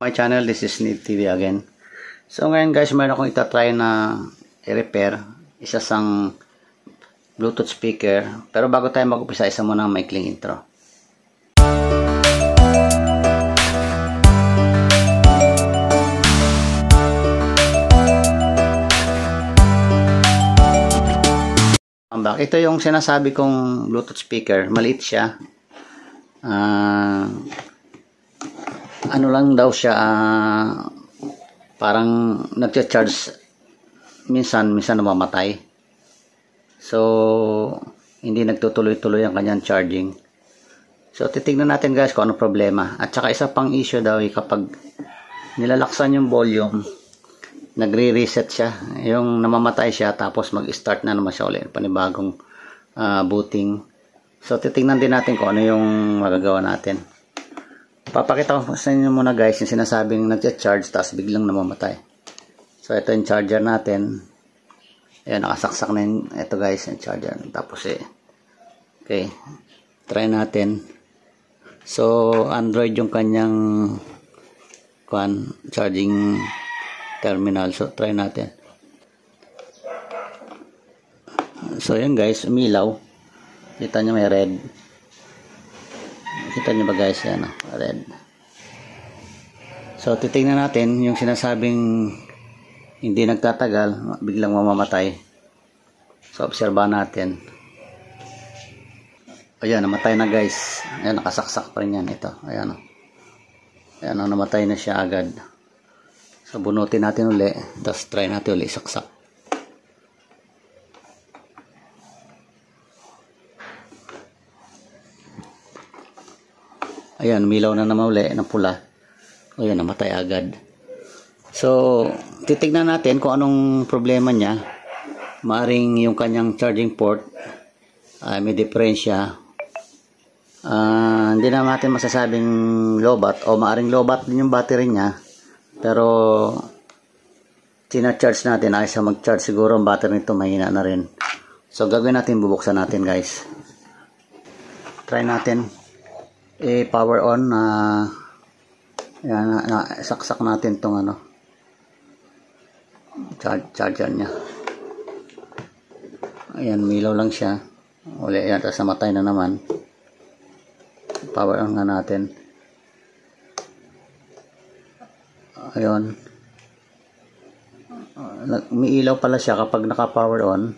My channel, this is Need TV again. So ngayon guys, meron akong itatry na i-repair isa sang Bluetooth speaker. Pero bago tayo mag-upisa, isa muna ang maikling intro. Ito yung sinasabi kong Bluetooth speaker. Maliit siya. Ano lang daw siya, parang nagcha-charge minsan namamatay. So hindi nagtutuloy-tuloy ang kanyang charging. So titingnan natin guys kung ano problema. At saka isa pang issue daw kapag nilalaksan yung volume, nagre-reset siya. Yung namamatay siya tapos mag-start na naman siya ulit, panibagong booting. So titingnan din natin kung ano yung magagawa natin. Papakita ko sa inyo muna guys yung sinasabing nagcha-charge tapos biglang namamatay. So ito yung charger natin. Ayan, nakasaksak na yung ito guys yung charger. Tapos okay, try natin. So Android yung kanyang charging terminal. So try natin. So yan guys, umilaw. Kita nyo may red. Kita nyo ba guys, yan, red. So titingnan natin yung sinasabing hindi nagtatagal, biglang mamamatay. So obserbahan natin. Ayan, namatay na guys. Ayan, nakasaksak pa rin yan. Ito, ayan. Ayan, namatay na siya agad. So bunutin natin uli, tapos try natin uli saksak. Ayan, milaw na naman uli na pula. Ayan, namatay agad. So titignan natin kung anong problema niya. Maaring yung kanyang charging port may diferensya. Hindi na natin masasabing lobat, o maaring lobat din yung battery niya. Pero tina-charge natin, ayos siya mag-charge. Siguro ang battery nito mahina na rin. So gagawin natin, bubuksan natin guys. Try natin power on. Yan, saksak natin tong charger nya. Ayan, milaw lang siya uli. Yan, tapos namatay na naman. Power on nga natin. Ayun, umiilaw pala siya kapag naka power on.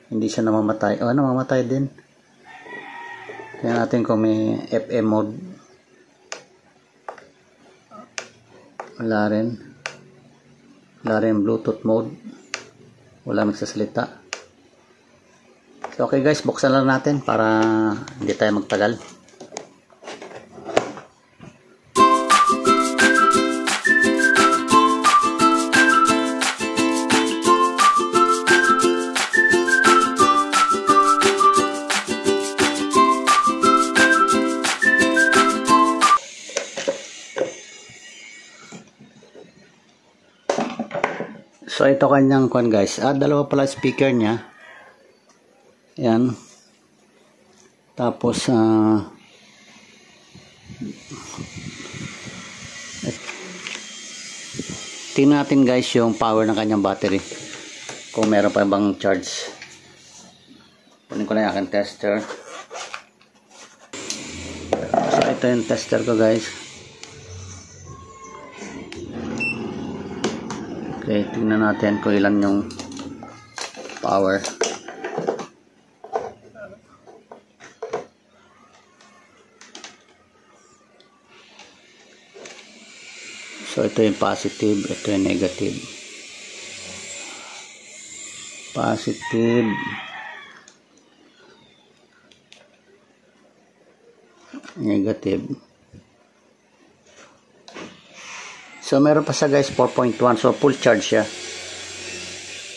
Hindi siya namamatay. Namamatay din. Tingnan natin kung may FM mode. Wala rin. Wala rin Bluetooth mode. Wala magsasalita. So okay guys, buksan lang natin para hindi tayo magtagal. So ito kanyang guys. Dalawa pala speaker niya. Yan. Tapos tingnan natin guys yung power ng kanyang battery. Kung meron pa bang charge. Kunin ko na yung aking tester. So ito yung tester ko guys. Okay, tingnan natin kung ilan yung power. So ito yung positive, ito yung negative. Positive. Negative. So meron pa siya guys 4.1, so full charge siya.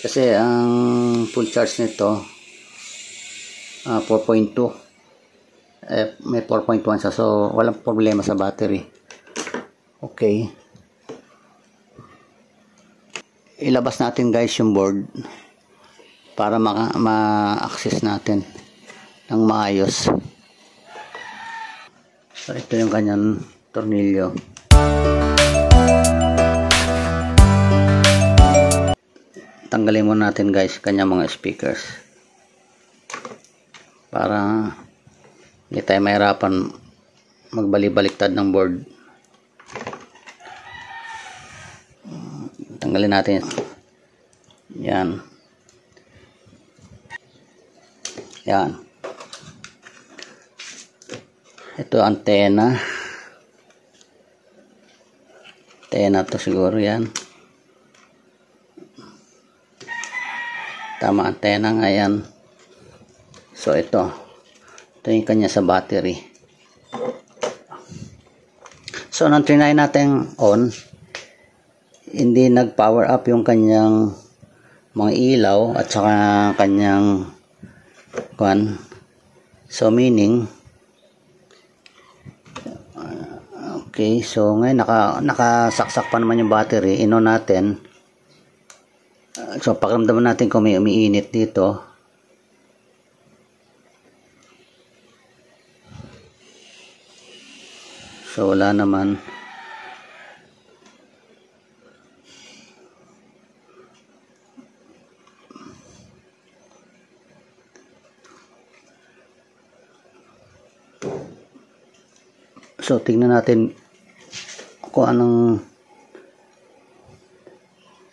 Kasi ang full charge nito 4.2. May 4.1 siya, so walang problema sa battery. Okay. Ilabas natin guys yung board para ma-access natin ng maayos. So ito yung kanyang tornilyo. Tanggalin muna natin guys kanyang mga speakers para hindi tayo mahirapan magbalik-baliktad ng board. Tanggalin natin yan, ito antena to siguro, yan tama, antena nga yan. So ito yung kanya sa battery. So nang trinay natin on, hindi nag power up yung kanyang mga ilaw at saka kanyang kwan. So meaning okay, so ngayon nakasaksak pa naman yung battery. Ino natin. So pakiramdaman natin kung may umiinit dito. So wala naman. So tingnan natin kung anong,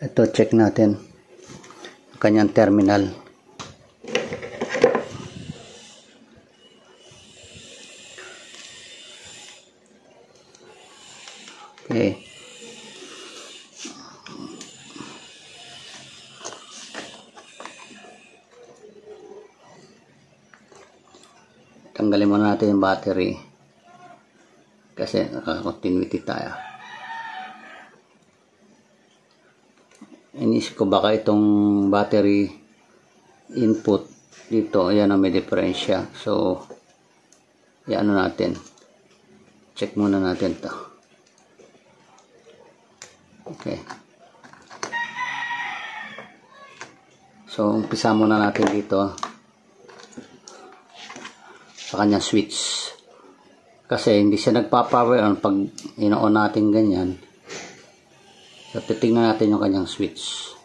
ito check natin kanyang terminal. Okay. Tanggalin muna natin yung battery kasi naka-continuity tayo. Inisip ko baka itong battery input dito, ayan ang may diferensya. So yan natin, check muna natin to. Okay, so umpisa muna natin dito sa kanyang switch kasi hindi siya nagpa-power on pag ino-on natin ganyan. So titingnan natin yung kanyang switch.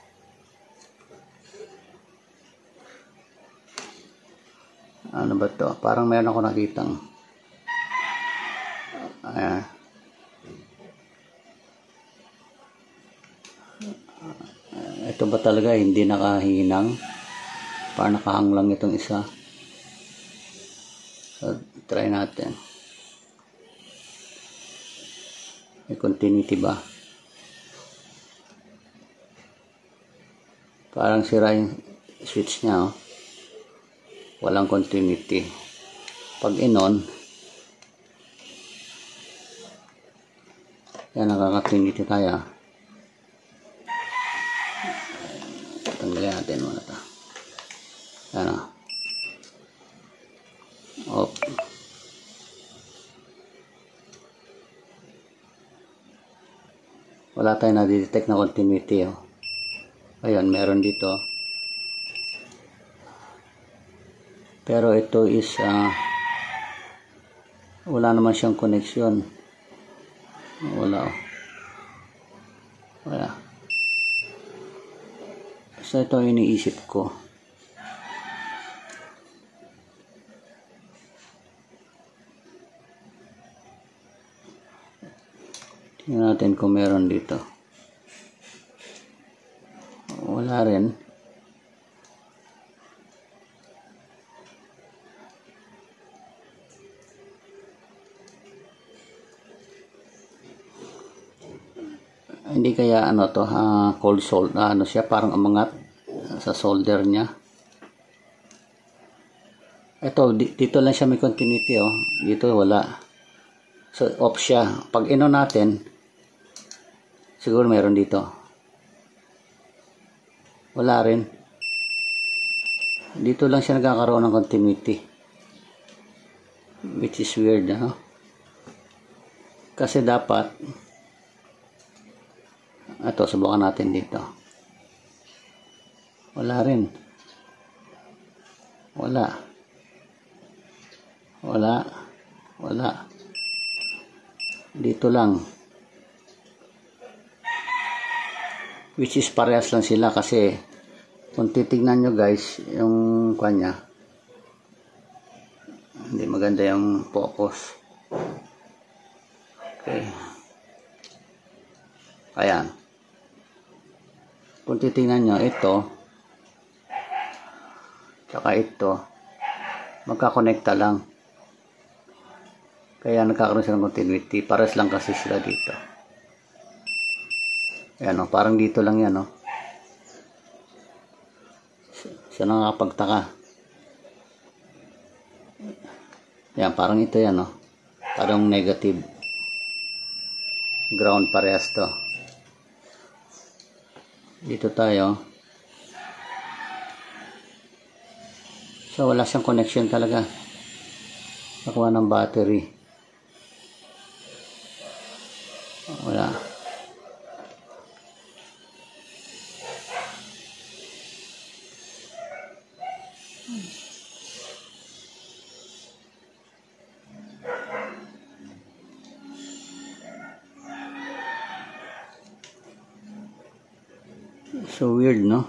Ano ba to? Parang meron ako nakitang ito ba talaga hindi nakahinang? Parang nakahang lang itong isa. So try natin. May continuity ba? Parang sira yung switch niya, oh. Walang continuity. Pag in-on, yan, nakaka-continuity tayo. Tanggalin natin muna ito. Yan, oh. Off. Wala tayong na-detect na continuity, oh. Ayan, meron dito. Pero ito is wala naman siyang connection. Wala. Wala. So ito yung iniisip ko. Tingnan natin kung meron dito. Wala rin. Hindi kaya ano to, cold solder, ano siya, parang umangat sa solder niya. Ito, dito lang siya may continuity, oh. Dito wala. So off siya. Pag ino natin, siguro meron dito. Wala rin. Dito lang siya nagkakaroon ng continuity. Which is weird, no? Kasi dapat ito, subukan natin dito. Wala rin. Wala. Wala. Wala. Dito lang. which is parehas lang sila kasi kung titignan nyo guys yung kanya hindi maganda yung focus. Okay, ayan, kung titignan nyo ito tsaka ito magkakonekta lang, kaya nagkakaroon sila ng continuity, parehas lang kasi sila dito. Ayan o, parang dito lang yan o. Siya nakakapagtaka. Yan, parang ito yan o. Parang negative. Ground parehas to. Dito tayo. So, wala siyang connection talaga. Nakuha ng battery. Wala. So weird, no?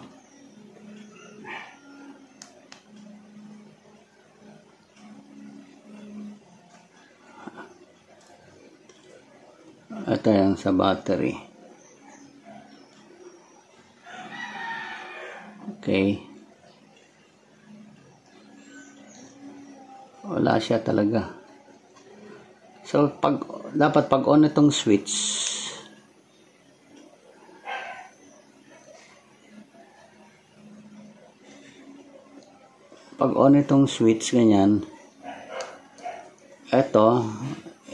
Ito yan sa battery. Okay. Wala siya talaga. So dapat pag on itong switch, ganyan, eto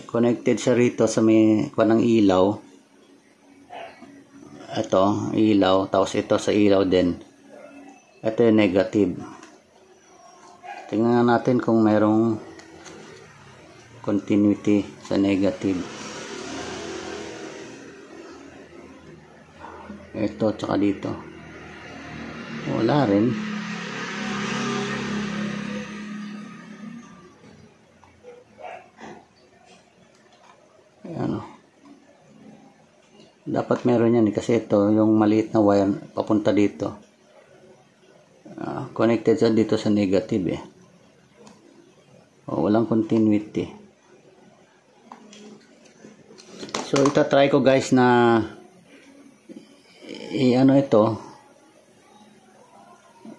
connected siya rito sa may kanang ilaw, eto ilaw, tapos ito sa ilaw din, ito yung negative. Tingnan natin kung merong continuity sa negative. Ito tsaka dito wala rin. Ayan o. Dapat meron yan kasi ito yung maliit na wire papunta dito, connected siya dito sa negative eh. Walang continuity. So itatry ko guys na ano ito,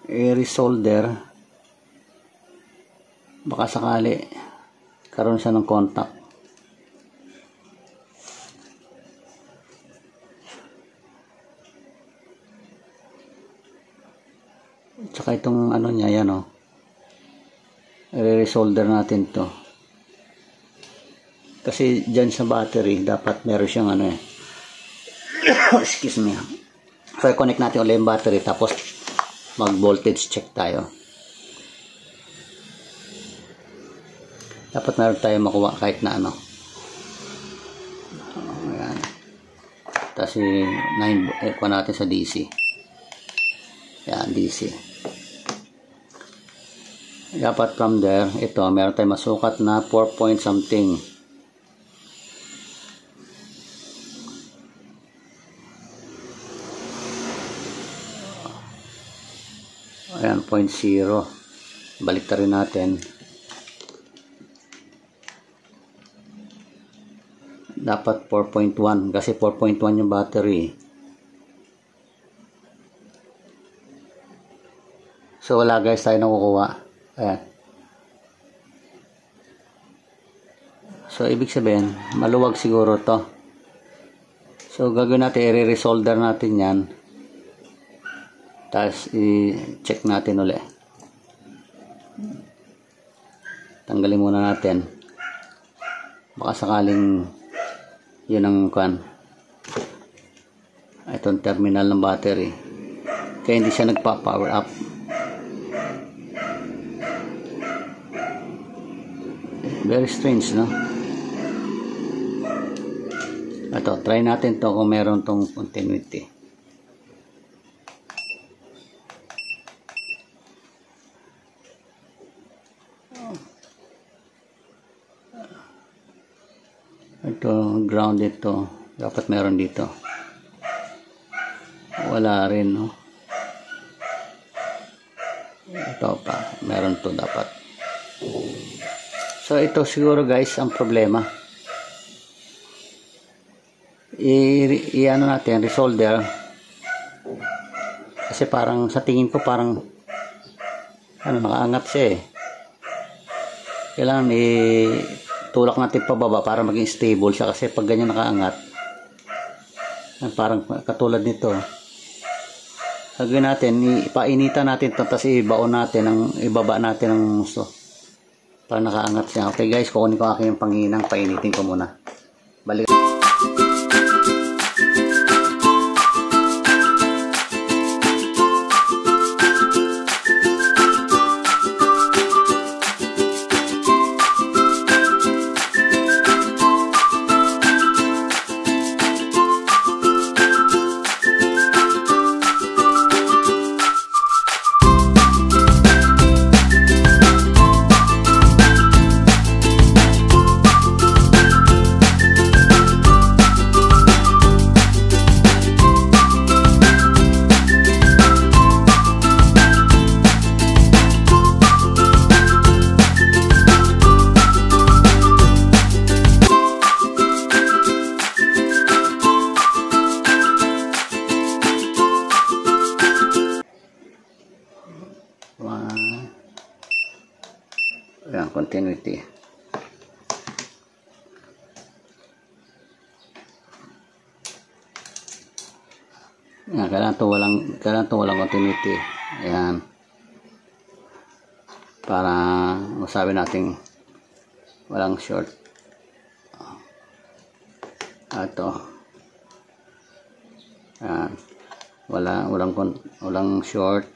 i-resolder, baka sakali karoon siya ng contact. Tsaka itong ano niya yan o, i-resolder natin to kasi dyan sa battery dapat meron siyang ano eh excuse me. So i-connect natin ulit yung battery tapos mag voltage check tayo. Dapat meron tayo makuha kahit na ano. Ayan. Tapos i-kuha natin sa DC. Ayan, DC. Dapat from there, ito meron tayong masukat na 4 point something. Ayan, 0.0. Balik ta rin natin. Dapat 4.1 kasi 4.1 yung battery. So wala guys, tayo nakukuha. Ayan. So ibig sabihin, maluwag siguro to. So gagawin natin, i-resolder natin yan. Tapos i-check natin ulit. Tanggalin muna natin. Baka sakaling yun ang kuan. Itong terminal ng battery. Kaya hindi siya nagpa-power up. Very strange, no? Ito, try natin to kung meron tong continuity. Ito, grounded to. Dapat meron dito. Wala rin, no? Ito pa, meron to dapat. So ito siguro guys ang problema. I-ano natin, resolder. Kasi parang sa tingin ko parang nakaangat siya eh. Kailangan tulak natin pababa para maging stable siya, kasi pag ganyan nakaangat, parang katulad nito. Gagawin natin, ipainitan natin ito, tapos ibaon natin, ibaba natin ng gusto para nakaangat siya. Okay guys, kukunin ko aking panginang, painitin ko muna. Balik. Ayan, continuity. Ayan, kailangan to walang continuity. Ayan. Para masabi natin walang short. Ito. Ayan. Walang short.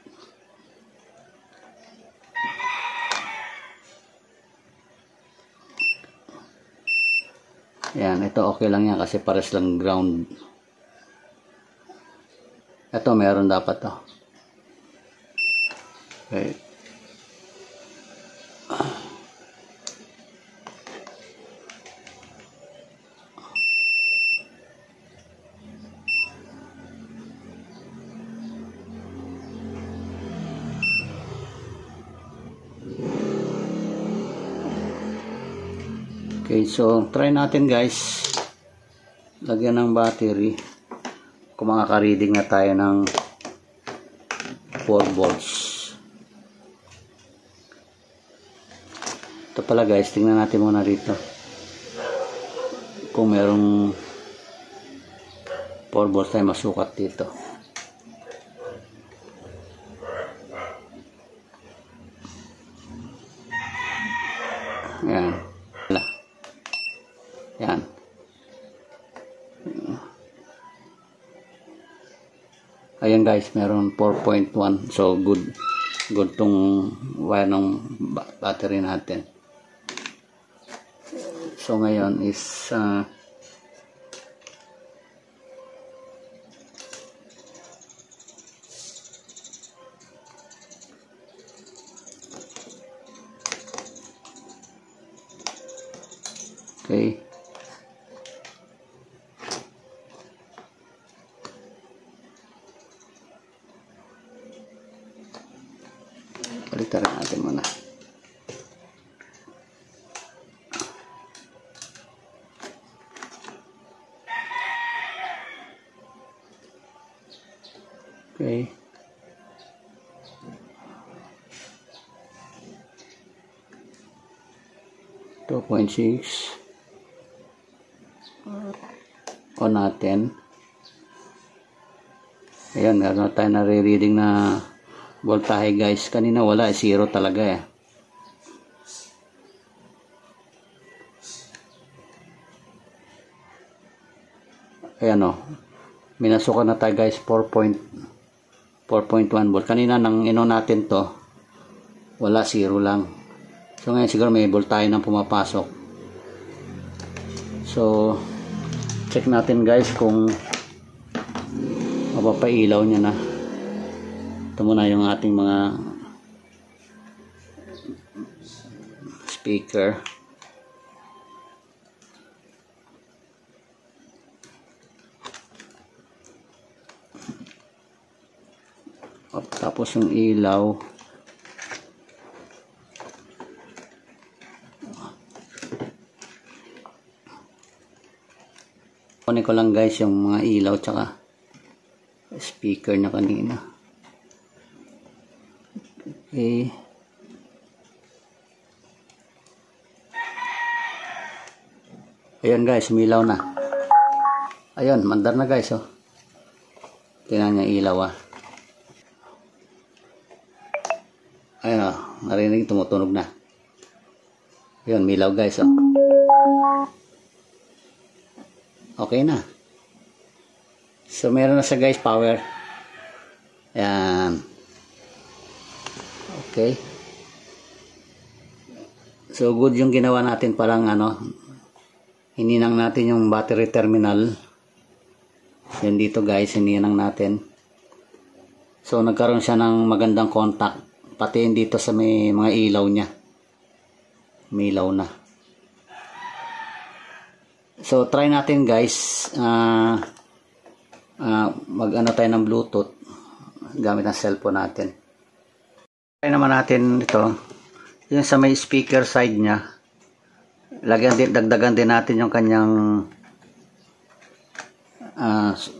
Ayan, ito okay lang yan kasi pares lang ground. Ito meron dapat to. Okay. Okay, so try natin guys. Lagyan ng battery. Kung makaka-reading na tayo ng 4 volts. Ito pala guys, tingnan natin muna rito. Kung merong 4 volts tayo masukat dito. Ayan. Yan. Ayan guys, meron 4.1. So good tong wire ng battery natin. So ngayon is okay. Baliktad natin muna. Okay. .6 on natin. Ayan, meron na tayo nare-reading na voltahe guys. Kanina wala, 0 talaga eh. Ayan o, minasukan na tayo guys, 4.1 volt. Kanina nang ino natin to, wala, 0 lang. So ngayon siguro may voltahe nang pumapasok. So check natin guys kung mapapailaw niya na. Ito muna yung ating mga speaker. Tapos yung ilaw. Kunin ko lang guys yung mga ilaw tsaka speaker na kanina. Okay. Ayan guys, umilaw na. Ayun, mandar na guys, oh. Tingnan niya ilaw, ah. Ayun, oh, narinig, tumutunog na. Ayun, milaw guys, oh. Okay na. So, meron na sa guys, power. Ayan. Okay. So, good yung ginawa natin parang ano, hininang natin yung battery terminal. Yan dito guys, hininang natin. So nagkaroon siya ng magandang contact. Pati dito sa may mga ilaw niya. May ilaw na. So try natin guys. Mag ano tayo ng Bluetooth. Gamit ang cellphone natin. Try naman natin ito. Yung sa may speaker side niya. Dagdagan din natin yung kanyang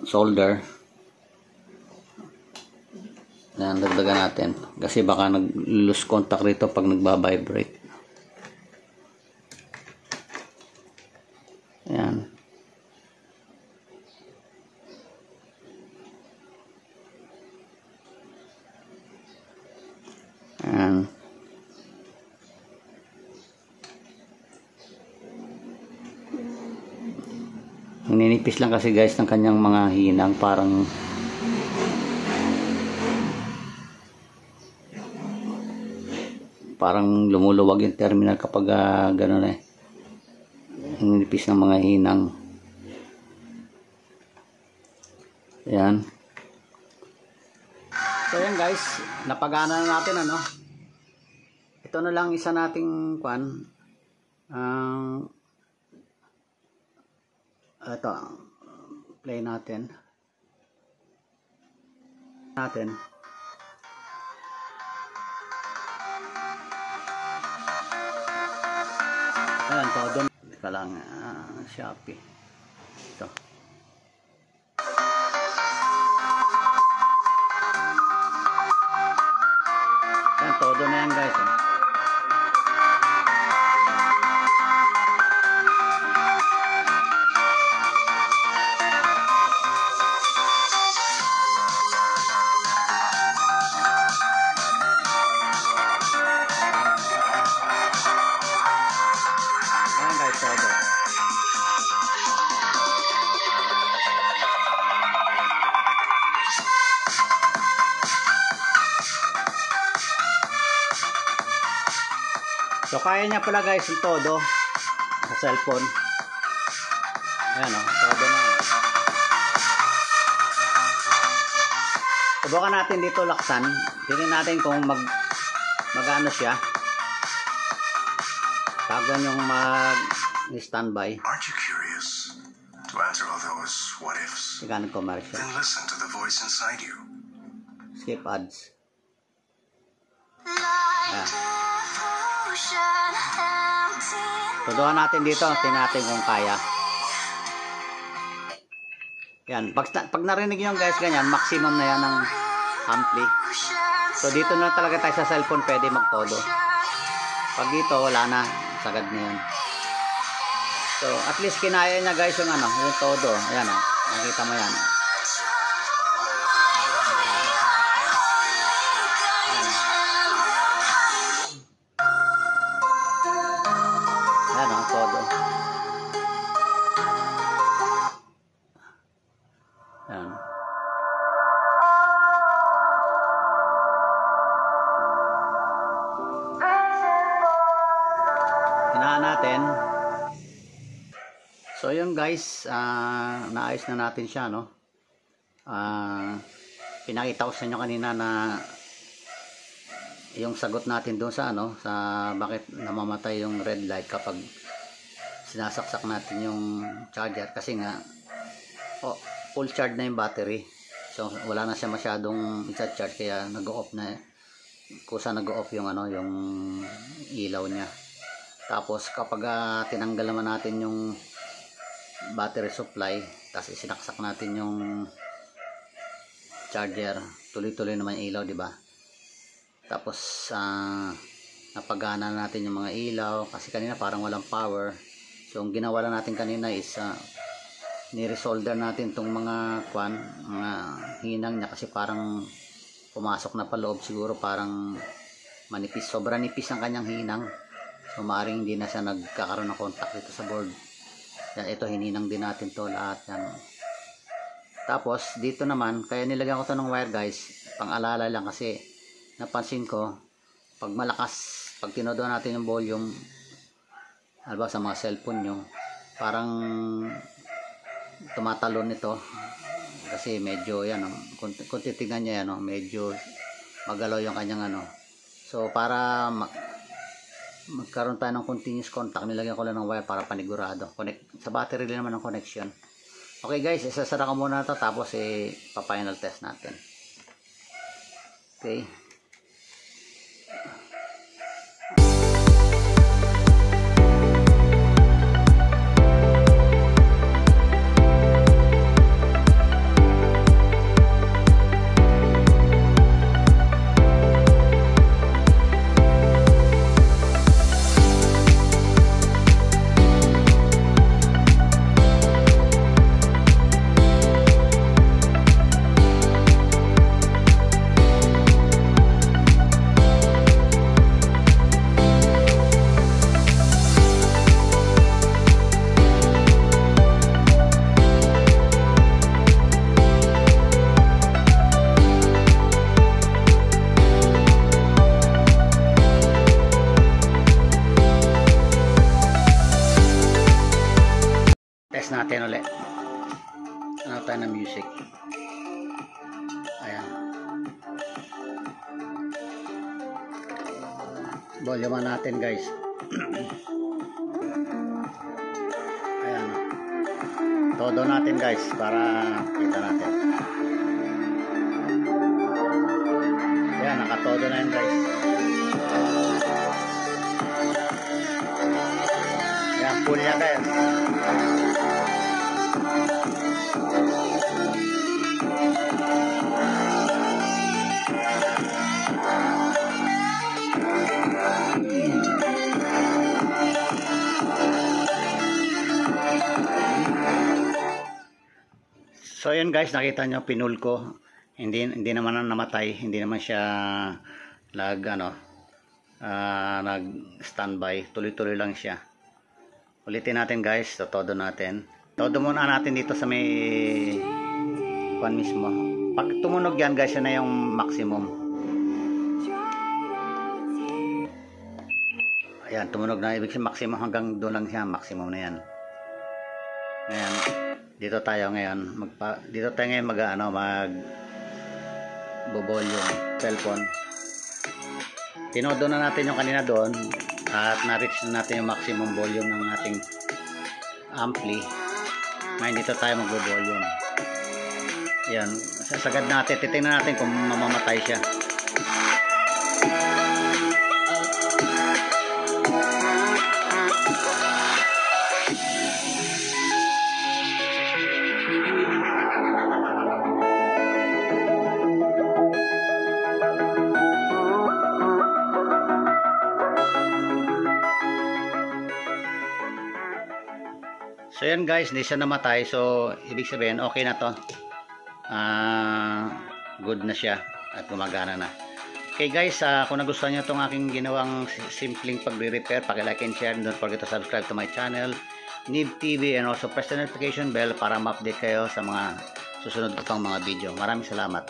solder. Yan, dagdagan natin kasi baka nag-lose contact rito pag nagba-vibrate. Yan. Yan. Ninipis lang kasi guys ng kanyang mga hinang, parang lumuluwag yung terminal kapag gano'n eh. Ninipis ng mga hinang. Ayan. So yan guys, napagana na natin ano. Ito na lang isa nating kwan. Ito, play natin. Ayan, todo. Teka lang, Shopee. Ito. Ayan, todo na yan guys. So kaya niya pala guys yung todo sa cellphone. Ayan o, todo na. Subukan natin dito laksan. Tingnan natin kung mag-ano siya. Tagan yung mag-standby. Aren't you curious to answer all those what ifs? Tingnan commercial. Then listen to the voice inside you. Skip ads. Tuduhan natin dito, tingnan natin kung kaya. Yan, pag narinig nyo guys ganyan, maximum na yan ng ampli. So dito na talaga tayo sa cellphone pwede magtodo. Pag dito wala na, sagad na yan. So at least kinaya niya guys yung ano, yung todo. Ayan o, nakita mo yan. Ayan o, todo. Ayan. Hinaan natin. So yun guys, naayos na natin siya, no? Pinakita ko sa inyo kanina na yung sagot natin doon sa ano, sa bakit namamatay yung red light kapag sinasaksak natin yung charger, kasi nga full charge na yung battery. So wala na siya masyadong i-charge kaya nag-off na, kusa nag-off yung ano, yung ilaw niya. Tapos kapag tinanggal naman natin yung battery supply, tapos isinaksak natin yung charger, tuloy-tuloy naman yung ilaw, di ba? Tapos napagana natin yung mga ilaw kasi kanina parang walang power. So ang ginawa lang natin kanina is ni-resolder natin tong mga mga hinang niya kasi parang pumasok na paloob, siguro parang manipis, sobrang nipis ang kanyang hinang. So maaaring hindi na siya nagkakaroon ng contact dito sa board. Yan, ito hininang din natin to lahat yan. Tapos dito naman, kaya nilagyan ko to ng wire guys, pang-alala lang kasi napansin ko pag malakas, pag tinodo natin yung volume, alba sa mga cellphone nyo, parang tumatalon nito kasi medyo yan, kung titignan nyo yan, medyo magalaw yung kanyang ano. So para magkaroon tayo ng continuous contact, nilagyan ko lang ng wire para panigurado. Sa battery din naman ang connection. Okay guys, isasara ko muna ito tapos pa-final test natin. Okay. Test natin ulit. Ano tayo ng music. Ayan. Volume natin guys. Ayan. Todo natin guys para kita natin. Ayan, nakatodo na yan guys. Ayan, full niya guys. So yun guys, nakita nyo pinul ko, hindi naman namatay, hindi naman siya nag standby, tuloy-tuloy lang siya. Ulitin natin guys, todo natin. Todo muna natin dito sa may kwan mismo. Pag tumunog yan guys, yun na yung maximum. Ayan, tumunog na, ibig sabihin maximum, hanggang doon lang siya, maximum na yan. Ayan. Dito tayo ngayon, mag volume cellphone. Tinodo na natin yung kanina doon at na-reach na natin yung maximum volume ng ating ampli. Ngayon dito tayo mag-volume. Yan, sasagad natin, titingnan natin kung mamamatay siya. So yan guys, hindi siya namatay. So ibig sabihin okay na to. Good na siya at gumagana na. Okay guys, kung nagustuhan niyo itong aking ginawang simpleng pagre-repair, paki-like and share, and don't forget to subscribe to my channel Nib TV, and also press the notification bell para ma-update kayo sa mga susunod ko pang mga video. Maraming salamat.